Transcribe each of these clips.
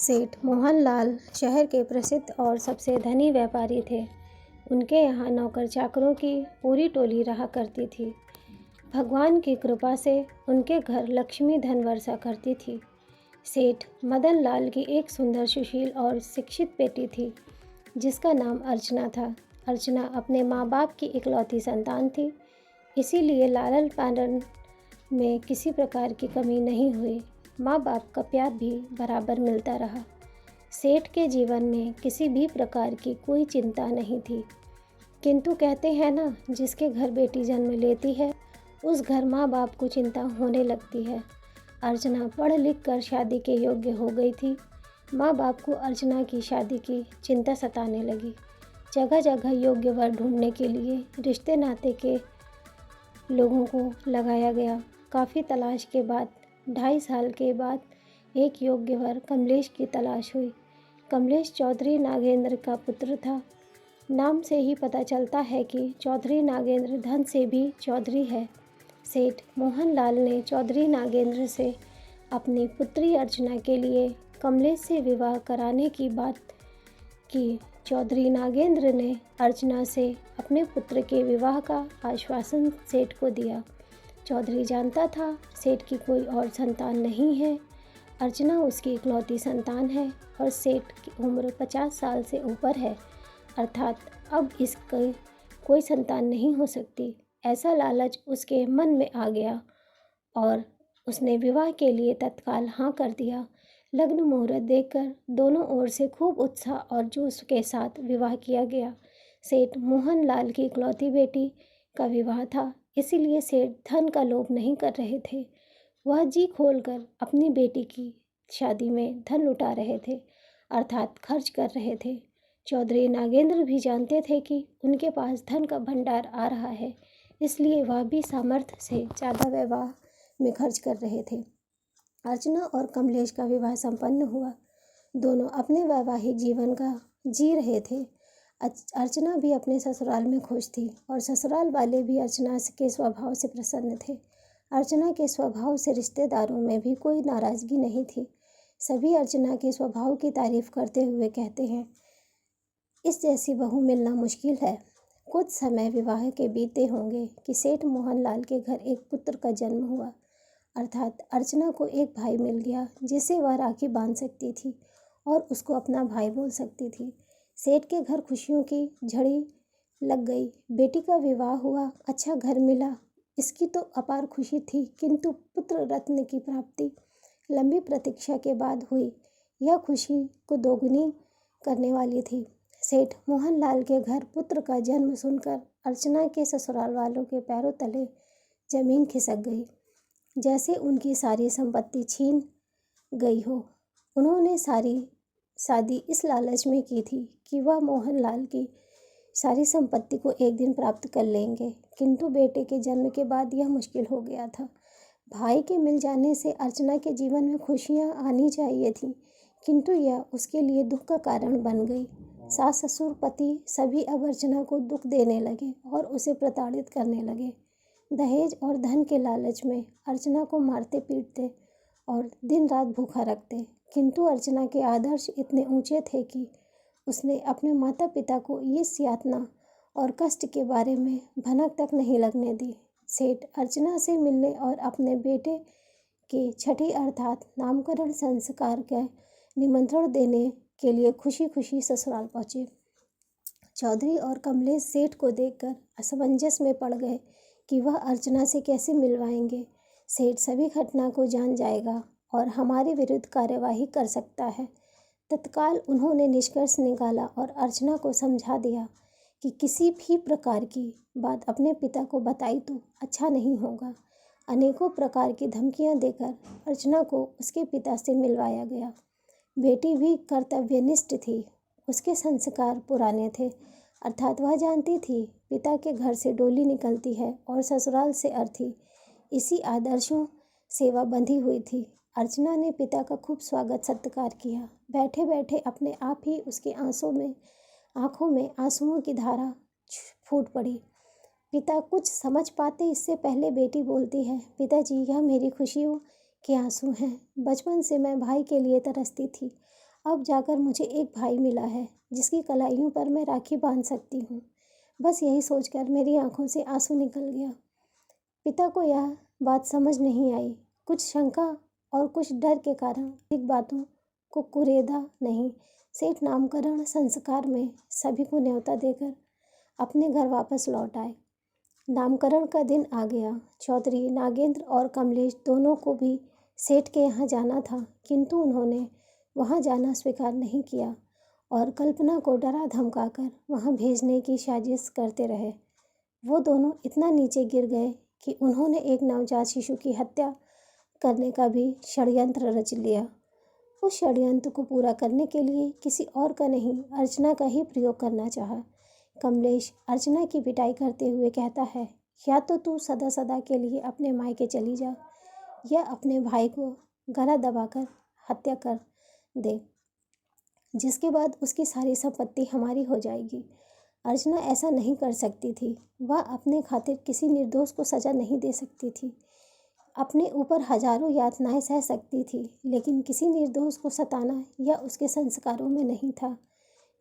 सेठ मोहनलाल शहर के प्रसिद्ध और सबसे धनी व्यापारी थे। उनके यहाँ नौकर चाकरों की पूरी टोली रहा करती थी। भगवान की कृपा से उनके घर लक्ष्मी धन वर्षा करती थी। सेठ मदन लाल की एक सुंदर, सुशील और शिक्षित बेटी थी जिसका नाम अर्चना था। अर्चना अपने माँ बाप की इकलौती संतान थी, इसीलिए लालन पालन में किसी प्रकार की कमी नहीं हुई। माँ बाप का प्यार भी बराबर मिलता रहा। सेठ के जीवन में किसी भी प्रकार की कोई चिंता नहीं थी, किंतु कहते हैं ना, जिसके घर बेटी जन्म लेती है उस घर माँ बाप को चिंता होने लगती है। अर्चना पढ़ लिख कर शादी के योग्य हो गई थी। माँ बाप को अर्चना की शादी की चिंता सताने लगी। जगह जगह योग्य वर ढूंढने के लिए रिश्ते नाते के लोगों को लगाया गया। काफ़ी तलाश के बाद 2.5 साल के बाद एक योग्य वर कमलेश की तलाश हुई। कमलेश चौधरी नागेंद्र का पुत्र था। नाम से ही पता चलता है कि चौधरी नागेंद्र धन से भी चौधरी है। सेठ मोहनलाल ने चौधरी नागेंद्र से अपनी पुत्री अर्चना के लिए कमलेश से विवाह कराने की बात की। चौधरी नागेंद्र ने अर्चना से अपने पुत्र के विवाह का आश्वासन सेठ को दिया। चौधरी जानता था सेठ की कोई और संतान नहीं है। अर्चना उसकी इकलौती संतान है और सेठ की उम्र 50 साल से ऊपर है, अर्थात अब इसकी कोई संतान नहीं हो सकती। ऐसा लालच उसके मन में आ गया और उसने विवाह के लिए तत्काल हाँ कर दिया। लग्न मुहूर्त देखकर दोनों ओर से खूब उत्साह और जोश के साथ विवाह किया गया। सेठ मोहनलाल की इकलौती बेटी का विवाह था, इसीलिए सेठ धन का लोभ नहीं कर रहे थे। वह जी खोलकर अपनी बेटी की शादी में धन लुटा रहे थे, अर्थात खर्च कर रहे थे। चौधरी नागेंद्र भी जानते थे कि उनके पास धन का भंडार आ रहा है, इसलिए वह भी सामर्थ्य से ज़्यादा विवाह में खर्च कर रहे थे। अर्चना और कमलेश का विवाह संपन्न हुआ। दोनों अपने वैवाहिक जीवन का जी रहे थे। अर्चना भी अपने ससुराल में खुश थी और ससुराल वाले भी अर्चना के स्वभाव से प्रसन्न थे। अर्चना के स्वभाव से रिश्तेदारों में भी कोई नाराज़गी नहीं थी। सभी अर्चना के स्वभाव की तारीफ करते हुए कहते हैं, इस जैसी बहू मिलना मुश्किल है। कुछ समय विवाह के बीते होंगे कि सेठ मोहनलाल के घर एक पुत्र का जन्म हुआ, अर्थात अर्चना को एक भाई मिल गया जिसे वह राखी बांध सकती थी और उसको अपना भाई बोल सकती थी। सेठ के घर खुशियों की झड़ी लग गई। बेटी का विवाह हुआ, अच्छा घर मिला, इसकी तो अपार खुशी थी, किंतु पुत्र रत्न की प्राप्ति लंबी प्रतीक्षा के बाद हुई। यह खुशी को दोगुनी करने वाली थी। सेठ मोहनलाल के घर पुत्र का जन्म सुनकर अर्चना के ससुराल वालों के पैरों तले जमीन खिसक गई, जैसे उनकी सारी संपत्ति छीन गई हो। उन्होंने सारी शादी इस लालच में की थी कि वह मोहनलाल की सारी संपत्ति को एक दिन प्राप्त कर लेंगे, किंतु बेटे के जन्म के बाद यह मुश्किल हो गया था। भाई के मिल जाने से अर्चना के जीवन में खुशियां आनी चाहिए थीं, किंतु यह उसके लिए दुख का कारण बन गई। सास ससुर पति सभी अब अर्चना को दुख देने लगे और उसे प्रताड़ित करने लगे। दहेज और धन के लालच में अर्चना को मारते पीटते और दिन रात भूखा रखते, किंतु अर्चना के आदर्श इतने ऊंचे थे कि उसने अपने माता पिता को इस यातना और कष्ट के बारे में भनक तक नहीं लगने दी। सेठ अर्चना से मिलने और अपने बेटे के छठी अर्थात नामकरण संस्कार का निमंत्रण देने के लिए खुशी खुशी ससुराल पहुँचे। चौधरी और कमलेश सेठ को देखकर असमंजस में पड़ गए कि वह अर्चना से कैसे मिलवाएंगे। सेठ सभी घटना को जान जाएगा और हमारे विरुद्ध कार्यवाही कर सकता है। तत्काल उन्होंने निष्कर्ष निकाला और अर्चना को समझा दिया कि किसी भी प्रकार की बात अपने पिता को बताई तो अच्छा नहीं होगा। अनेकों प्रकार की धमकियां देकर अर्चना को उसके पिता से मिलवाया गया। बेटी भी कर्तव्यनिष्ठ थी, उसके संस्कार पुराने थे, अर्थात वह जानती थी पिता के घर से डोली निकलती है और ससुराल से अर्थी। इसी आदर्शों से वह बंधी हुई थी। अर्चना ने पिता का खूब स्वागत सत्कार किया। बैठे बैठे अपने आप ही उसके आंखों में आंसुओं की धारा फूट पड़ी। पिता कुछ समझ पाते इससे पहले बेटी बोलती है, पिताजी, यह मेरी खुशियों के आंसू हैं। बचपन से मैं भाई के लिए तरसती थी। अब जाकर मुझे एक भाई मिला है जिसकी कलाइयों पर मैं राखी बांध सकती हूँ। बस यही सोचकर मेरी आंखों से आंसू निकल गया। पिता को यह बात समझ नहीं आई। कुछ शंका और कुछ डर के कारण एक बातों को कुरेदा नहीं। सेठ नामकरण संस्कार में सभी को न्योता देकर अपने घर वापस लौट आए। नामकरण का दिन आ गया। चौधरी नागेंद्र और कमलेश दोनों को भी सेठ के यहाँ जाना था, किंतु उन्होंने वहाँ जाना स्वीकार नहीं किया और कल्पना को डरा धमकाकर वहाँ भेजने की साजिश करते रहे। वो दोनों इतना नीचे गिर गए कि उन्होंने एक नवजात शिशु की हत्या करने का भी षड्यंत्र रच लिया। उस षड्यंत्र को पूरा करने के लिए किसी और का नहीं, अर्चना का ही प्रयोग करना चाहा। कमलेश अर्चना की पिटाई करते हुए कहता है, या तो तू सदा सदा के लिए अपने मायके चली जा या अपने भाई को गला दबाकर हत्या कर दे, जिसके बाद उसकी सारी संपत्ति हमारी हो जाएगी। अर्चना ऐसा नहीं कर सकती थी। वह अपने खातिर किसी निर्दोष को सजा नहीं दे सकती थी। अपने ऊपर हजारों यातनाएं सह सकती थी, लेकिन किसी निर्दोष को सताना या उसके संस्कारों में नहीं था।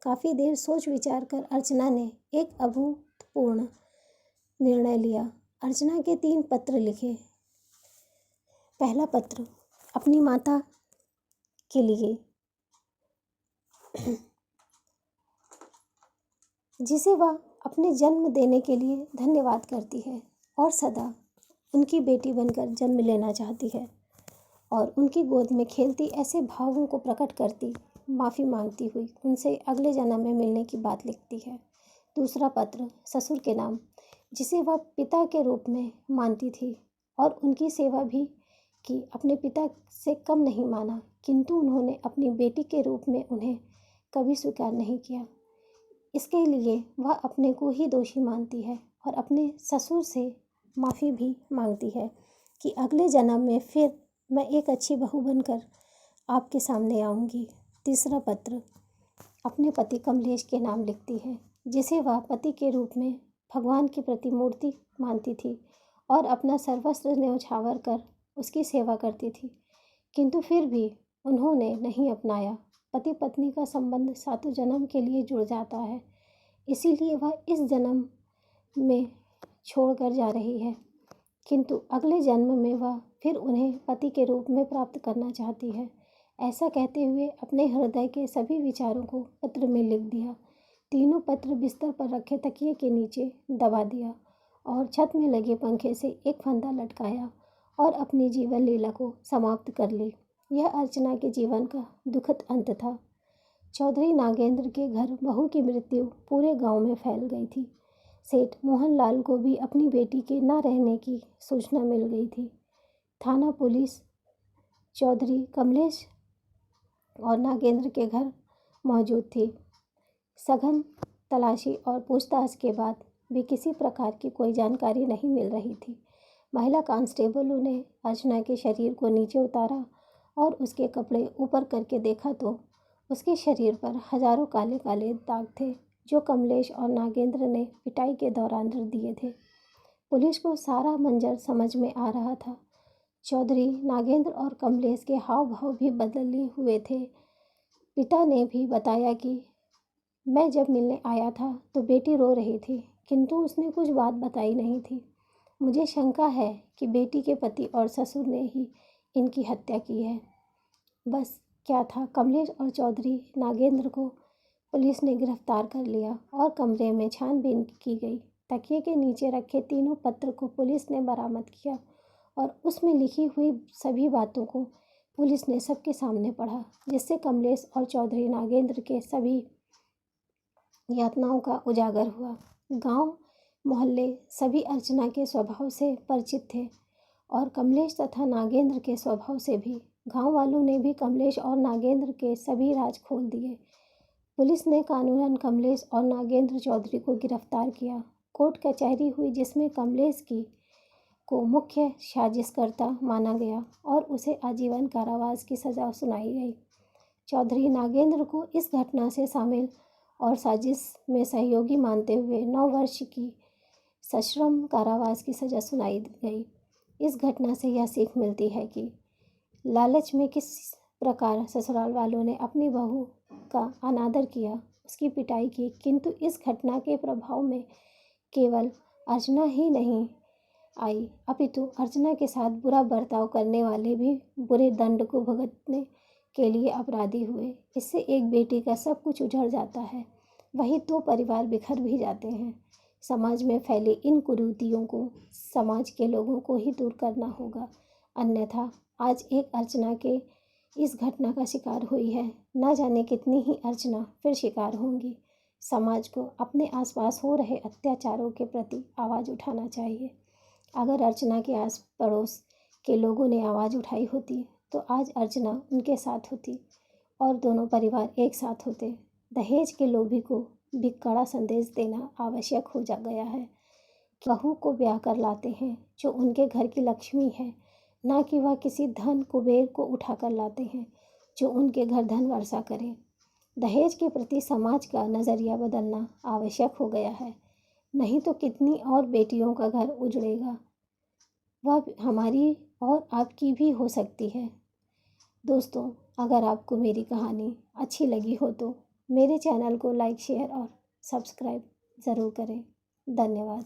काफ़ी देर सोच विचार कर अर्चना ने एक अभूतपूर्ण निर्णय लिया। अर्चना के 3 पत्र लिखे। पहला पत्र अपनी माता के लिए, जिसे वह अपने जन्म देने के लिए धन्यवाद करती है और सदा उनकी बेटी बनकर जन्म लेना चाहती है और उनकी गोद में खेलती ऐसे भावों को प्रकट करती, माफ़ी मांगती हुई उनसे अगले जन्म में मिलने की बात लिखती है। दूसरा पत्र ससुर के नाम, जिसे वह पिता के रूप में मानती थी और उनकी सेवा भी की, अपने पिता से कम नहीं माना, किंतु उन्होंने अपनी बेटी के रूप में उन्हें कभी स्वीकार नहीं किया। इसके लिए वह अपने को ही दोषी मानती है और अपने ससुर से माफ़ी भी मांगती है कि अगले जन्म में फिर मैं एक अच्छी बहू बनकर आपके सामने आऊँगी। तीसरा पत्र अपने पति कमलेश के नाम लिखती है, जिसे वह पति के रूप में भगवान की प्रतिमूर्ति मानती थी और अपना सर्वस्व न्यौछावर कर उसकी सेवा करती थी, किंतु फिर भी उन्होंने नहीं अपनाया। पति पत्नी का संबंध 7 जन्म के लिए जुड़ जाता है, इसीलिए वह इस जन्म में छोड़कर जा रही है, किंतु अगले जन्म में वह फिर उन्हें पति के रूप में प्राप्त करना चाहती है। ऐसा कहते हुए अपने हृदय के सभी विचारों को पत्र में लिख दिया। तीनों पत्र बिस्तर पर रखे तकिए के नीचे दबा दिया और छत में लगे पंखे से एक फंदा लटकाया और अपनी जीवन लीला को समाप्त कर ली। यह अर्चना के जीवन का दुखद अंत था। चौधरी नागेंद्र के घर बहू की मृत्यु पूरे गांव में फैल गई थी। सेठ मोहनलाल को भी अपनी बेटी के न रहने की सूचना मिल गई थी। थाना पुलिस चौधरी कमलेश और नागेंद्र के घर मौजूद थी। सघन तलाशी और पूछताछ के बाद भी किसी प्रकार की कोई जानकारी नहीं मिल रही थी। महिला कांस्टेबलों ने अर्चना के शरीर को नीचे उतारा और उसके कपड़े ऊपर करके देखा तो उसके शरीर पर हजारों काले काले दाग थे, जो कमलेश और नागेंद्र ने पिटाई के दौरान रख दिए थे। पुलिस को सारा मंजर समझ में आ रहा था। चौधरी नागेंद्र और कमलेश के हाव भाव भी बदले हुए थे। पिता ने भी बताया कि मैं जब मिलने आया था तो बेटी रो रही थी, किंतु उसने कुछ बात बताई नहीं थी। मुझे शंका है कि बेटी के पति और ससुर ने ही इनकी हत्या की है। बस क्या था, कमलेश और चौधरी नागेंद्र को पुलिस ने गिरफ्तार कर लिया और कमरे में छानबीन की गई। तकिए के नीचे रखे तीनों पत्र को पुलिस ने बरामद किया और उसमें लिखी हुई सभी बातों को पुलिस ने सबके सामने पढ़ा, जिससे कमलेश और चौधरी नागेंद्र के सभी यातनाओं का उजागर हुआ। गांव मोहल्ले सभी अर्चना के स्वभाव से परिचित थे और कमलेश तथा नागेंद्र के स्वभाव से भी। गांव वालों ने भी कमलेश और नागेंद्र के सभी राज खोल दिए। पुलिस ने कानूनन कमलेश और नागेंद्र चौधरी को गिरफ्तार किया। कोर्ट कचहरी हुई, जिसमें कमलेश को मुख्य साजिशकर्ता माना गया और उसे आजीवन कारावास की सज़ा सुनाई गई। चौधरी नागेंद्र को इस घटना से शामिल और साजिश में सहयोगी मानते हुए 9 वर्ष की सश्रम कारावास की सज़ा सुनाई गई। इस घटना से यह सीख मिलती है कि लालच में किस प्रकार ससुराल वालों ने अपनी बहू का अनादर किया, उसकी पिटाई की, किंतु इस घटना के प्रभाव में केवल अर्चना ही नहीं आई, अपितु अर्चना के साथ बुरा बर्ताव करने वाले भी बुरे दंड को भुगतने के लिए अपराधी हुए। इससे एक बेटी का सब कुछ उजड़ जाता है, वही दो परिवार बिखर भी जाते हैं। समाज में फैली इन कुरीतियों को समाज के लोगों को ही दूर करना होगा, अन्यथा आज एक अर्चना के इस घटना का शिकार हुई है, ना जाने कितनी ही अर्चना फिर शिकार होंगी। समाज को अपने आसपास हो रहे अत्याचारों के प्रति आवाज़ उठाना चाहिए। अगर अर्चना के आस पड़ोस के लोगों ने आवाज़ उठाई होती तो आज अर्चना उनके साथ होती और दोनों परिवार एक साथ होते। दहेज के लोभी को भी कड़ा संदेश देना आवश्यक हो जा गया है। बहू को ब्याह कर लाते हैं जो उनके घर की लक्ष्मी है, ना कि वह किसी धन कुबेर को उठा कर लाते हैं जो उनके घर धन वर्षा करे। दहेज के प्रति समाज का नज़रिया बदलना आवश्यक हो गया है, नहीं तो कितनी और बेटियों का घर उजड़ेगा, वह हमारी और आपकी भी हो सकती है। दोस्तों, अगर आपको मेरी कहानी अच्छी लगी हो तो मेरे चैनल को लाइक, शेयर और सब्सक्राइब ज़रूर करें। धन्यवाद।